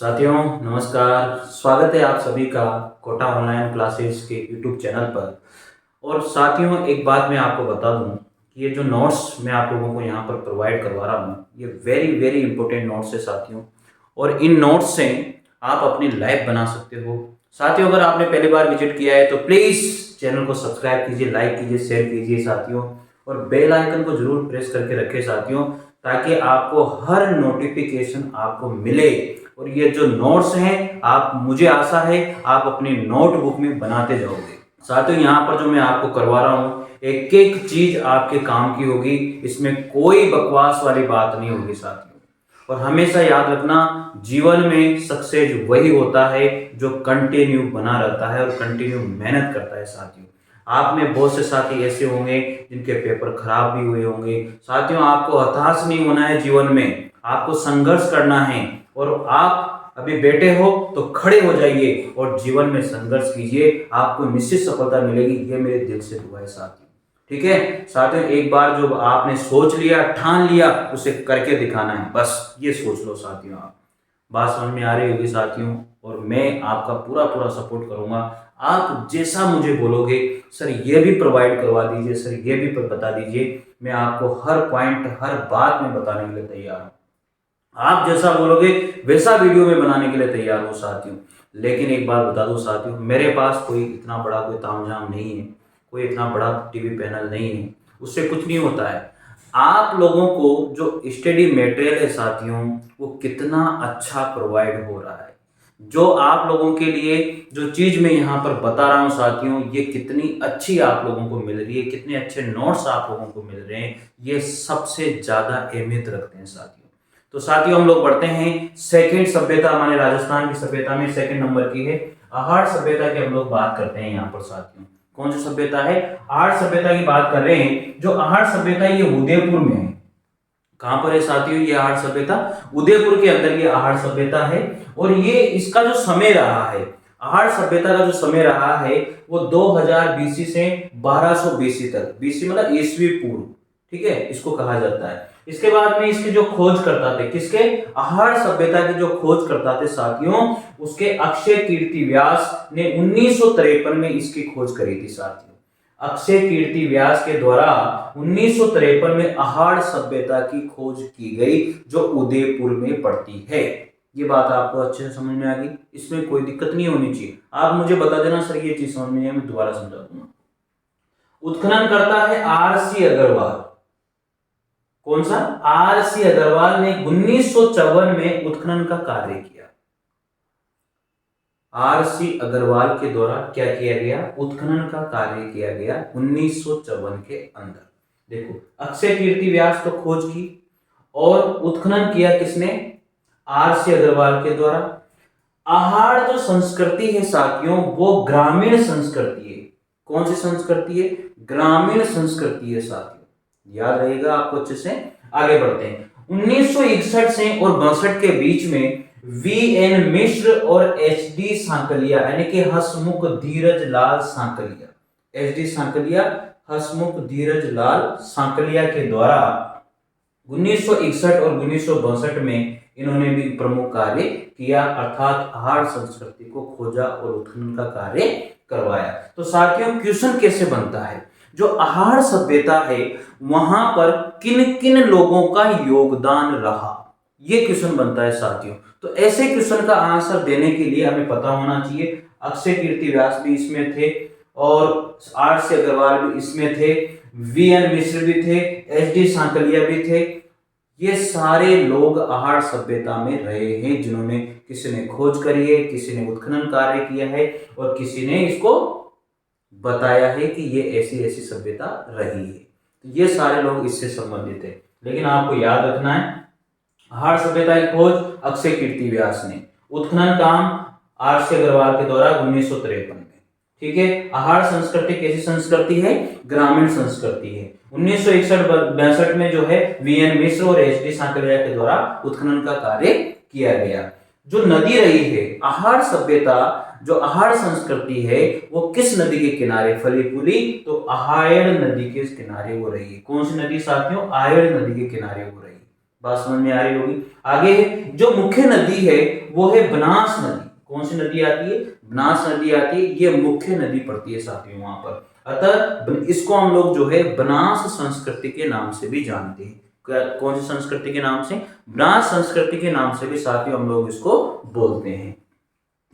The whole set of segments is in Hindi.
साथियों नमस्कार। स्वागत है आप सभी का कोटा ऑनलाइन क्लासेस के यूट्यूब चैनल पर। और साथियों एक बात मैं आपको बता दूं कि ये जो नोट्स मैं आप लोगों को यहाँ पर प्रोवाइड करवा रहा हूँ ये वेरी वेरी इंपॉर्टेंट नोट्स है साथियों। और इन नोट्स से आप अपनी लाइफ बना सकते हो। साथियों अगर आपने पहली बार विजिट किया है तो प्लीज़ चैनल को सब्सक्राइब कीजिए, लाइक कीजिए, शेयर कीजिए साथियों। और बेल आइकन को जरूर प्रेस करके रखें साथियों, ताकि आपको हर नोटिफिकेशन आपको मिले। और ये जो नोट्स हैं आप, मुझे आशा है आप अपनी नोटबुक में बनाते जाओगे साथियों। यहाँ पर जो मैं आपको करवा रहा हूँ एक एक चीज आपके काम की होगी, इसमें कोई बकवास वाली बात नहीं होगी साथियों। और हमेशा याद रखना, जीवन में सक्सेस वही होता है जो कंटिन्यू बना रहता है और कंटिन्यू मेहनत करता है साथियों। आप में बहुत से साथी ऐसे होंगे जिनके पेपर खराब भी हुए होंगे साथियों। आपको हताश नहीं होना है, जीवन में आपको संघर्ष करना है। और आप अभी बैठे हो तो खड़े हो जाइए और जीवन में संघर्ष कीजिए, आपको निश्चित सफलता मिलेगी। ये मेरे दिल से दुआ है साथियों। ठीक है साथियों, एक बार जो आपने सोच लिया, ठान लिया, उसे करके दिखाना है, बस ये सोच लो साथियों। आप बात समझ में आ रही होगी साथियों। और मैं आपका पूरा पूरा सपोर्ट करूंगा। आप जैसा मुझे बोलोगे सर ये भी प्रोवाइड करवा दीजिए, सर ये भी बता दीजिए, मैं आपको हर पॉइंट हर बात में बताने के लिए तैयार हूं। आप जैसा बोलोगे वैसा वीडियो में बनाने के लिए तैयार हूं साथियों। लेकिन एक बात बता दूं साथियों, मेरे पास कोई इतना बड़ा कोई तामझाम नहीं है, कोई इतना बड़ा टीवी पैनल नहीं है, उससे कुछ नहीं होता है। आप लोगों को जो स्टडी मटेरियल है साथियों वो कितना अच्छा प्रोवाइड हो रहा है। जो आप लोगों के लिए जो चीज मैं यहाँ पर बता रहा हूँ साथियों, ये कितनी अच्छी आप लोगों को मिल रही है, कितने अच्छे नोट्स आप लोगों को मिल रहे हैं, ये सबसे ज्यादा अहमियत रखते हैं साथियों। तो साथियों हम लोग पढ़ते हैं सेकंड सभ्यता, हमारे राजस्थान की सभ्यता में सेकंड नंबर की है आहार सभ्यता की हम लोग बात करते हैं यहाँ पर साथियों। कौन सी सभ्यता है? आहार सभ्यता की बात कर रहे हैं। जो आहार सभ्यता ये उदयपुर में है। कहां पर है साथियों ये आहार सभ्यता? उदयपुर के अंदर ये आहार सभ्यता है। और ये इसका जो समय रहा है, आहार सभ्यता का जो समय रहा है वो 2000 बीसी से 1200 बीसी तक, बीसी मतलब ईसवी पूर्व, ठीक है, इसको कहा जाता है। इसके बाद में इसके जो खोज करता थे, किसके? आहार सभ्यता के जो खोज करता थे साथियों, उसके अक्षय कीर्ति व्यास ने 1953 में इसकी खोज करी थी साथियों। अक्षय कीर्ति व्यास के द्वारा 1953 में आहार सभ्यता की खोज की गई, जो उदयपुर में पड़ती है। ये बात आपको अच्छे से समझ में आ गई, इसमें कोई दिक्कत नहीं होनी चाहिए। आप मुझे बता देना सर ये चीज समझ में नहीं है, मैं दोबारा समझा दूंगा। उत्खनन करता है आरसी अग्रवाल। कौन सा? आरसी अग्रवाल ने 1954 में उत्खनन का कार्य किया। आरसी अग्रवाल के द्वारा क्या किया गया? उत्खनन का कार्य किया गया 1954 के अंदर। देखो अक्षय कीर्ति व्यास तो खोज की और उत्खनन किया किसने? आरसी अग्रवाल के द्वारा। आहार जो संस्कृति है साथियों वो ग्रामीण संस्कृति है। कौन सी संस्कृति है? ग्रामीण संस्कृति है साथियों, याद रहेगा आपको अच्छे से। आगे बढ़ते हैं। 1961 से और 62 के बीच में वीएन मिश्र और एचडी सांकलिया यानी कि हसमुख धीरज लाल सांकलिया, एचडी सांकलिया हसमुख धीरज लाल सांकलिया के द्वारा 1961 और 1962 में इन्होंने भी प्रमुख कार्य किया, अर्थात आहार संस्कृति को खोजा और उत्खनन का कार्य करवाया। तो साथियों क्वेश्चन कैसे बनता है? जो आहार सभ्यता है वहां पर किन किन लोगों का योगदान रहा, ये क्वेश्चन बनता है साथियों। तो ऐसे क्वेश्चन का आंसर देने के लिए हमें पता होना चाहिए अक्षय कीर्ति व्यास भी इसमें थे और आरसी अग्रवाल भी इसमें थे, वीएन मिश्र भी थे, एचडी सांकलिया भी थे। ये सारे लोग आहार सभ्यता में रहे हैं, जिन्होंने किसी ने खोज करी है, किसी ने उत्खनन कार्य किया है और किसी ने इसको बताया है कि ये ऐसी ऐसी सभ्यता रही है। तो ये सारे लोग इससे संबंधित है। लेकिन आपको याद रखना है आहार सभ्यता की खोज अक्षय कीर्ति व्यास ने, उत्खनन काम आरसी अग्रवाल के द्वारा 1953 में, ठीक है। आहार संस्कृति कैसी संस्कृति है? ग्रामीण संस्कृति है। 1961-62 में जो है वीएन मिश्र और एचडी सांकलिया के द्वारा उत्खनन का कार्य किया गया। जो नदी रही है आहार सभ्यता, जो आहार संस्कृति है वो किस नदी के किनारे फली फूली? तो आहाड़ नदी के किनारे हो रही है। कौन सी नदी साथियों? आहाड़ नदी के किनारे हो रही है, बात समझ में आ रही होगी। आगे जो मुख्य नदी है वो है बनास नदी। कौन सी नदी आती है? बनास नदी आती है, ये मुख्य नदी पड़ती है साथियों वहां पर। अतः इसको हम लोग जो है बनास संस्कृति के नाम से भी जानते हैं। कौन सी संस्कृति के नाम से? बनास संस्कृति के नाम से भी साथियों हम लोग इसको बोलते हैं।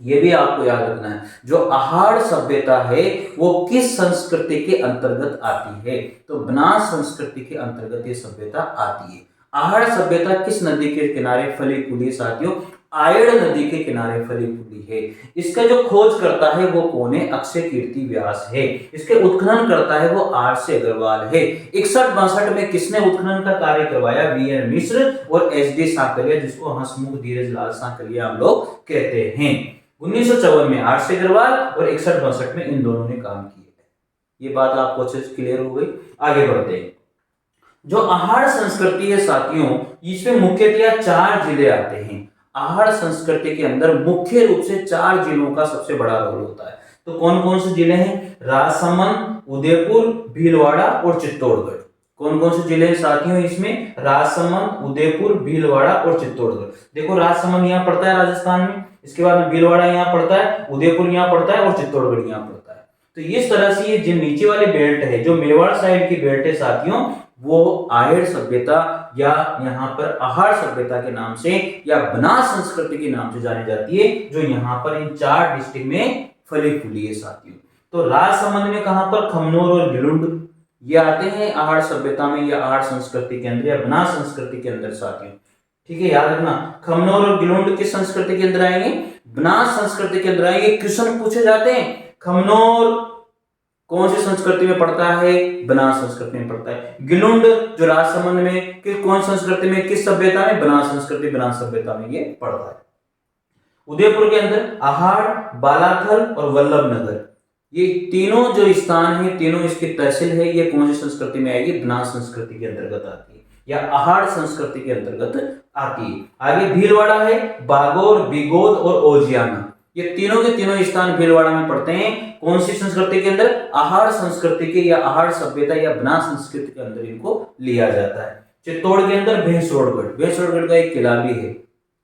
ये भी आपको याद रखना है, जो आहार सभ्यता है वो किस संस्कृति के अंतर्गत आती है? तो बनास संस्कृति के अंतर्गत ये सभ्यता आती है। आहार सभ्यता किस नदी के किनारे फली फूली साथियों? आयड़ नदी के किनारे फली फूली है। इसका जो खोज करता है वो कौन है? अक्षय कीर्ति व्यास है। इसके उत्खनन करता है वो आर.सी. अग्रवाल है। 61-62 में किसने उत्खनन का कार्य करवाया? वी.एन. मिश्र और एच.डी. सांकलिया, जिसको हंसमुख धीरज लाल सांकलिया हम लोग कहते हैं। 1954 में आर.सी. अग्रवाल और 61-62 में इन दोनों ने काम किया। ये बात आपको अच्छे से क्लियर हो गई। आगे बढ़ते हैं। जो आहार संस्कृति है साथियों, इसमें मुख्यतः 4 जिले आते हैं। आहार संस्कृति के अंदर मुख्य रूप से 4 जिलों का सबसे बड़ा रोल होता है। तो कौन कौन से जिले हैं? राजसमंद, उदयपुर, भीलवाड़ा और चित्तौड़गढ़। कौन कौन से जिले हैं साथियों इसमें? राजसमंद, उदयपुर, भीलवाड़ा और चित्तौड़गढ़। देखो राजसमंद यहाँ पड़ता है राजस्थान में, इसके बाद में भीलवाड़ा यहाँ पड़ता है, उदयपुर यहाँ पड़ता है और चित्तौड़गढ़ यहाँ पड़ता है। तो इस तरह से ये जो नीचे वाली बेल्ट है, जो मेवाड़ साइड की बेल्ट है साथियों, वो आयड़ सभ्यता या यहाँ पर आहार सभ्यता के नाम से या बनास संस्कृति के नाम से जानी जाती है, जो यहाँ पर इन 4 डिस्ट्रिक्ट में फली फूली है साथियों। तो राजसमंद में कहां पर? खमनोर और गिलुंड ये आते हैं आहार सभ्यता में या आहार संस्कृति के अंदर या बनास संस्कृति के अंदर साथियों। ठीक है, याद रखना। खमनोर और गिलुंड किस संस्कृति के अंदर आएंगे? बनास संस्कृति के अंदर आएंगे। क्वेश्चन पूछे जाते हैं, खमनोर कौन सी संस्कृति में पड़ता है? बनास संस्कृति में पड़ता है। गिलुंड जो राजसमंद में कौन संस्कृति में, किस सभ्यता में? बनास संस्कृति, बनास सभ्यता में ये पड़ता है। उदयपुर के अंदर आहार, बालाथल और वल्लभ नगर, ये तीनों जो स्थान है, तीनों इसकी तहसील है, ये कौन सी संस्कृति में आएगी? बनास संस्कृति के अंतर्गत आती है या आहार संस्कृति के अंतर्गत आती है। आगे भीलवाड़ा है, बागोर, बिगोद और ओजियाना, ये तीनों के तीनों स्थान भीलवाड़ा में पड़ते हैं। कौन सी संस्कृति के अंदर? आहार संस्कृति के या आहार सभ्यता या बनास संस्कृति के अंदर इनको लिया जाता है। चित्तौड़ के अंदर भैंसोड़गढ़, भैंसोड़गढ़ का एक किला भी है,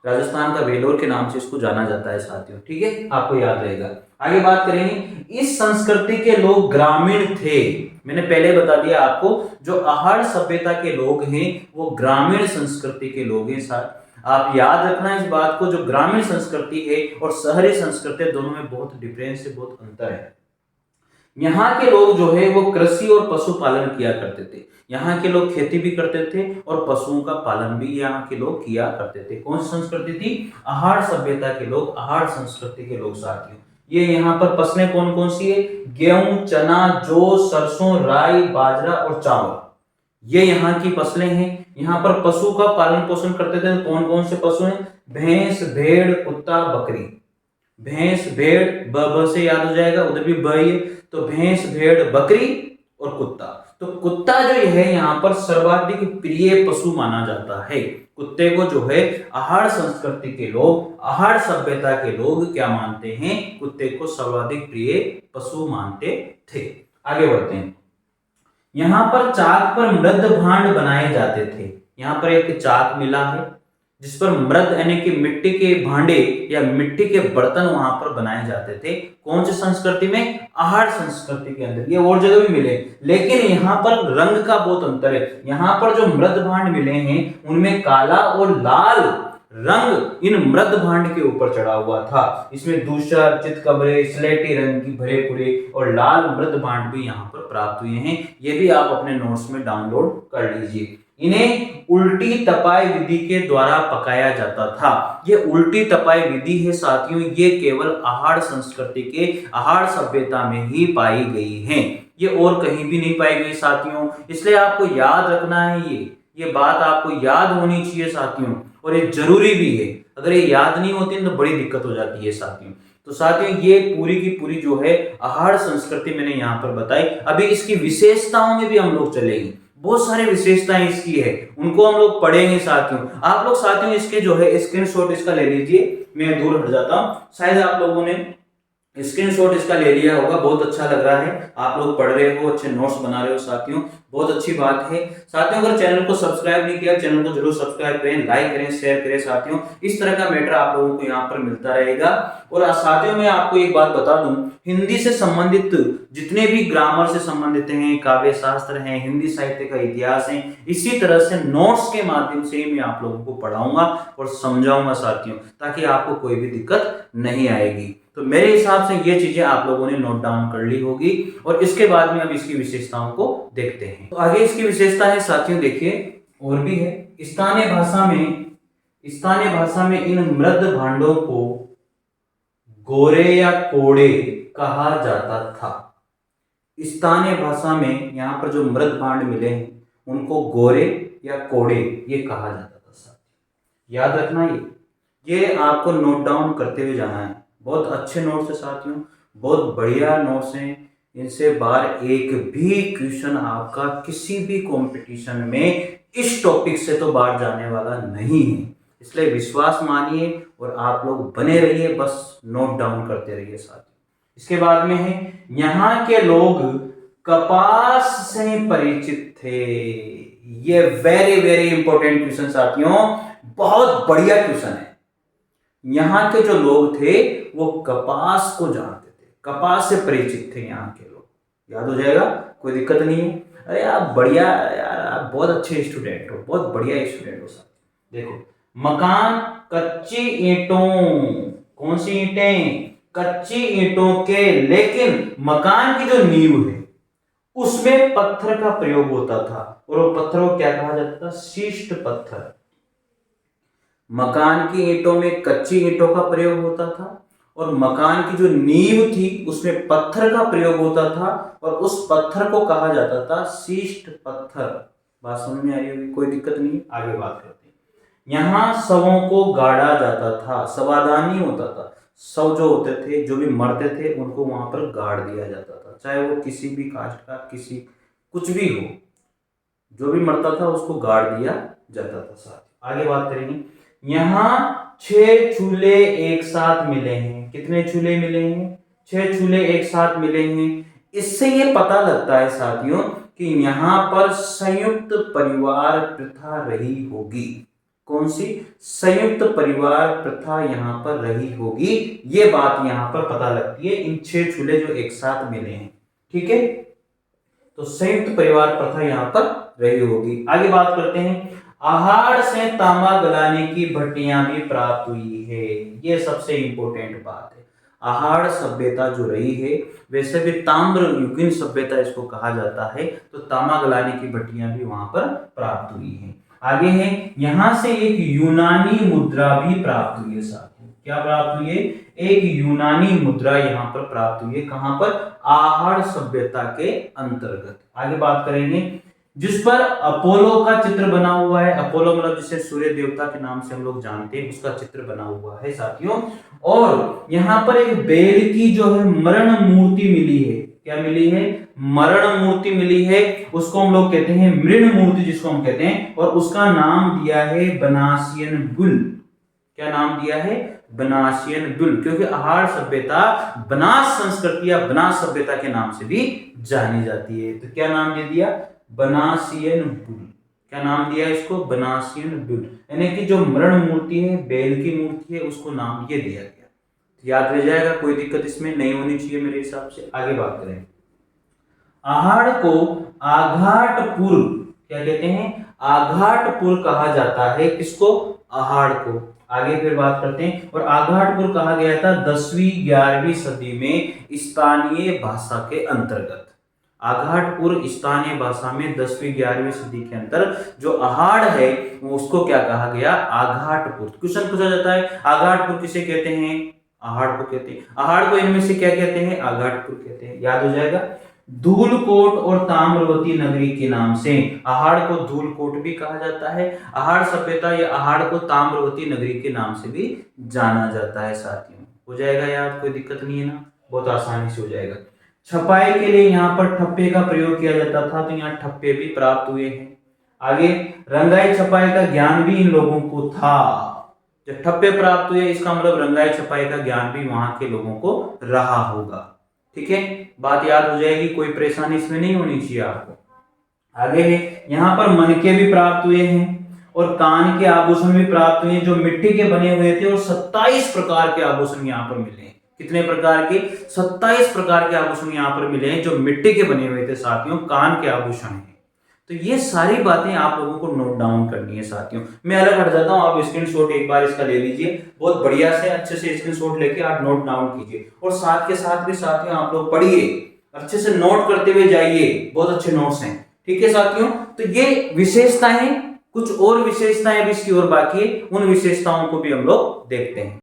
राजस्थान का वेलोर के नाम से इसको जाना जाता है साथियों। ठीक है, आपको याद रहेगा। आगे बात करेंगे, इस संस्कृति के लोग ग्रामीण थे। मैंने पहले बता दिया आपको, जो आहार सभ्यता के लोग हैं वो ग्रामीण संस्कृति के लोग हैं। साथ आप याद रखना इस बात को, जो ग्रामीण संस्कृति है और शहरी संस्कृति दोनों में बहुत डिफरेंस है, बहुत अंतर है। यहाँ के लोग जो है वो कृषि और पशुपालन किया करते थे। यहाँ के लोग खेती भी करते थे और पशुओं का पालन भी यहाँ के लोग किया करते थे। कौन सी संस्कृति थी? आहार सभ्यता के लोग, आहार संस्कृति के लोग साथियों। ये यहाँ पर फसलें कौन कौन सी है? गेहूं, चना, जौ, सरसों, राई, बाजरा और चावल, ये यहाँ की फसलें हैं। यहाँ पर पशु का पालन पोषण करते थे। कौन कौन से पशु हैं? भैंस, भेड़, कुत्ता, बकरी। भैंस, भेड़, ब से याद हो जाएगा, उधर भी ब ही है, तो भैंस, भेड़, बकरी और कुत्ता। तो कुत्ता जो है यहाँ पर सर्वाधिक प्रिय पशु माना जाता है। कुत्ते को जो है आहार संस्कृति के लोग, आहार सभ्यता के लोग क्या मानते हैं? कुत्ते को सर्वाधिक प्रिय पशु मानते थे। आगे बढ़ते हैं। यहाँ पर चाक पर मृद भांड बनाए जाते थे। यहाँ पर एक चाक मिला है जिस पर मृद यानी कि मिट्टी के भांडे या मिट्टी के बर्तन वहां पर बनाए जाते थे। कौन सी संस्कृति में? आहार संस्कृति के अंदर। ये और जगह भी मिले, लेकिन यहाँ पर रंग का बहुत अंतर है। यहाँ पर जो मृद भांड मिले हैं उनमें काला और लाल रंग इन मृद भांड के ऊपर चढ़ा हुआ था। इसमें दूसरा चितकबरे, स्लेटी रंग की भरे पूरे और लाल मृद भांड भी यहाँ पर प्राप्त हुए हैं। ये भी आप अपने नोट्स में डाउनलोड कर लीजिए। इन्हें उल्टी तपाई विधि के द्वारा पकाया जाता था। ये उल्टी तपाई विधि है साथियों, ये केवल आहार संस्कृति के, आहार सभ्यता में ही पाई गई है, ये और कहीं भी नहीं पाई गई साथियों। इसलिए आपको याद रखना है, ये बात आपको याद होनी चाहिए साथियों, और ये जरूरी भी है। अगर ये याद नहीं होती तो बड़ी दिक्कत हो जाती है साथियों। तो साथियों ये पूरी की पूरी जो है आहार संस्कृति मैंने यहाँ पर बताई। अभी इसकी विशेषताओं में भी हम लोग चलेंगे। बहुत सारी विशेषताएं इसकी है, उनको हम लोग पढ़ेंगे साथियों। आप लोग साथियों इसके जो है स्क्रीनशॉट इसका ले लीजिए। मैं दूर हट जाता हूँ, शायद आप लोगों ने स्क्रीनशॉट इसका ले लिया होगा, बहुत अच्छा लग रहा है, आप लोग पढ़ रहे हो, अच्छे नोट्स बना रहे हो साथियों, बहुत अच्छी बात है। साथियों अगर चैनल को सब्सक्राइब नहीं किया, चैनल को जरूर सब्सक्राइब करें, लाइक करें, शेयर करें साथियों, इस तरह का मैटर आप लोगों को यहाँ पर मिलता रहेगा। और साथियों मैं आपको एक बात बता दूं, हिंदी से संबंधित जितने भी ग्रामर से संबंधित हैं, काव्य शास्त्र हैं, हिंदी साहित्य का इतिहास है, इसी तरह से नोट्स के माध्यम से मैं आप लोगों को पढ़ाऊंगा और समझाऊंगा साथियों, ताकि आपको कोई भी दिक्कत नहीं आएगी। तो मेरे हिसाब से ये चीजें आप लोगों ने नोट डाउन कर ली होगी। और इसके बाद में अब इसकी विशेषताओं को देखते हैं। तो आगे इसकी विशेषता है साथियों, देखिए और भी है। स्थानीय भाषा में इन मृद भांडों को गोरे या कोड़े कहा जाता था। स्थानीय भाषा में यहाँ पर जो मृद भांड मिले हैं उनको गोरे या कोड़े ये कहा जाता था साथियों, याद रखना। ये आपको नोट डाउन करते हुए जाना है। बहुत अच्छे नोट्स है साथियों, बहुत बढ़िया नोट्स हैं, इनसे बार एक भी क्वेश्चन आपका किसी भी कंपटीशन में इस टॉपिक से तो बाहर जाने वाला नहीं है। इसलिए विश्वास मानिए और आप लोग बने रहिए, बस नोट डाउन करते रहिए साथियों। इसके बाद में है, यहाँ के लोग कपास से परिचित थे। ये वेरी वेरी इंपॉर्टेंट क्वेश्चन साथियों, बहुत बढ़िया क्वेश्चन है। यहाँ के जो लोग थे वो कपास को जानते थे, कपास से परिचित थे यहाँ के लोग, याद हो जाएगा, कोई दिक्कत नहीं है। अरे आप बढ़िया यार, आप बहुत अच्छे स्टूडेंट हो, बहुत बढ़िया स्टूडेंट हो साहब। देखो, मकान कच्ची ईंटों, कौन सी ईंटें, कच्ची ईंटों के, लेकिन मकान की जो नींव है उसमें पत्थर का प्रयोग होता था, और वो पत्थर को क्या कहा जाता था, शिष्ट पत्थर। मकान की ईंटों में कच्ची ईंटों का प्रयोग होता था, और मकान की जो नींव थी उसमें पत्थर का प्रयोग होता था, और उस पत्थर को कहा जाता था शिष्ट पत्थर। बात समझ में आ रही होगी, कोई दिक्कत नहीं, आगे बात करते हैं। यहाँ शवों को गाड़ा जाता था, शवादानी होता था, शव जो होते थे, जो भी मरते थे उनको वहां पर गाड़ दिया जाता था, चाहे वो किसी भी कास्ट का, किसी कुछ भी हो, जो भी मरता था उसको गाड़ दिया जाता था। साथ आगे बात करेंगे। यहाँ 6 चूल्हे एक साथ मिले हैं। कितने चूल्हे मिले हैं, 6 चूल्हे एक साथ मिले हैं। इससे ये पता लगता है साथियों कि यहाँ पर संयुक्त परिवार प्रथा रही होगी। कौन सी, संयुक्त परिवार प्रथा यहाँ पर रही होगी, ये बात यहाँ पर पता लगती है इन 6 चूल्हे जो एक साथ मिले हैं। ठीक है, तो संयुक्त परिवार प्रथा यहाँ पर रही होगी। आगे बात करते हैं। आहार से तांबा गलाने की भट्टियां भी प्राप्त हुई है। ये सबसे इंपॉर्टेंट बात है। आहार सभ्यता जो रही है, वैसे भी ताम्र युगीन सभ्यता इसको कहा जाता है, तो तांबा गलाने की भट्टियां भी वहां पर प्राप्त हुई है। आगे है, यहां से एक यूनानी मुद्रा भी प्राप्त हुई है साथियों। क्या प्राप्त हुई है, एक यूनानी मुद्रा यहाँ पर प्राप्त हुई है। कहां पर, आहार सभ्यता के अंतर्गत। आगे बात करेंगे, जिस पर अपोलो का चित्र बना हुआ है। अपोलो मतलब जिसे सूर्य देवता के नाम से हम लोग जानते हैं, उसका चित्र बना हुआ है साथियों। और यहाँ पर एक बैल की जो है मरण मूर्ति मिली है। क्या मिली है, मरण मूर्ति मिली है। उसको हम लोग कहते हैं मृण मूर्ति, जिसको हम कहते हैं, और उसका नाम दिया है बनासियन बुल। क्या नाम दिया है, बनासियन बुल, क्योंकि आहार सभ्यता बनास संस्कृति या बनास सभ्यता के नाम से भी जानी जाती है। तो क्या नाम दे दिया, बनासियन बुल। क्या नाम दिया इसको, बनासियन बुल, यानी कि जो मरण मूर्ति है, बैल की मूर्ति है, उसको नाम ये दिया गया। याद रह जाएगा, कोई दिक्कत इसमें नहीं होनी चाहिए मेरे हिसाब से। आगे बात करें, आहाड़ को आघाटपुर, क्या कहते हैं, आघाटपुर कहा जाता है। किसको, आहाड़ को। आगे फिर बात करते हैं। और आघाटपुर कहा गया था 10वीं 11वीं सदी में स्थानीय भाषा के अंतर्गत। आघाटपुर स्थानीय भाषा में 10वीं 11वीं सदी के अंदर जो आहाड़ है उसको क्या कहा गया, आघाटपुर। क्वेश्चन पूछा जाता है, आघाटपुर किसे कहते हैं, आहाड़ को कहते हैं। आहाड़ को इनमें से क्या कहते हैं, आघाटपुर कहते हैं। याद हो जाएगा। धूलकोट और ताम्रवती नगरी के नाम से आहाड़ को धूलकोट भी कहा जाता है। आहाड़ सभ्यता या आहाड़ को ताम्रवती नगरी के नाम से भी जाना जाता है साथियों। हो जाएगा याद, कोई दिक्कत नहीं है ना, बहुत आसानी से हो जाएगा। छपाई के लिए यहाँ पर ठप्पे का प्रयोग किया जाता था, तो यहाँ ठप्पे भी प्राप्त हुए हैं। आगे, रंगाई छपाई का ज्ञान भी इन लोगों को था। जब ठप्पे प्राप्त हुए इसका मतलब रंगाई छपाई का ज्ञान भी वहां के लोगों को रहा होगा। ठीक है, बात याद हो जाएगी, कोई परेशानी इसमें नहीं होनी चाहिए आपको। आगे है, यहाँ पर मनके भी प्राप्त हुए हैं और कान के आभूषण भी प्राप्त हुए हैं जो मिट्टी के बने हुए थे, और 27 प्रकार के आभूषण यहाँ पर मिले हैं। कितने प्रकार के? 27 प्रकार के आभूषण यहाँ पर मिले हैं जो मिट्टी के बने हुए थे साथियों, कान के आभूषण हैं। तो ये सारी बातें आप लोगों को नोट डाउन करनी है साथियों। मैं अलग हट जाता हूँ, आप स्क्रीनशॉट एक बार इसका ले लीजिए, बहुत बढ़िया से अच्छे से स्क्रीनशॉट लेके आप नोट डाउन कीजिए, और साथ के साथ भी साथियों आप लोग पढ़िए, अच्छे से नोट करते हुए जाइए, बहुत अच्छे नोट्स हैं। ठीक है साथियों, तो ये विशेषताएं, कुछ और विशेषताएं भी इसकी और बाकी है, उन विशेषताओं को भी हम लोग देखते हैं।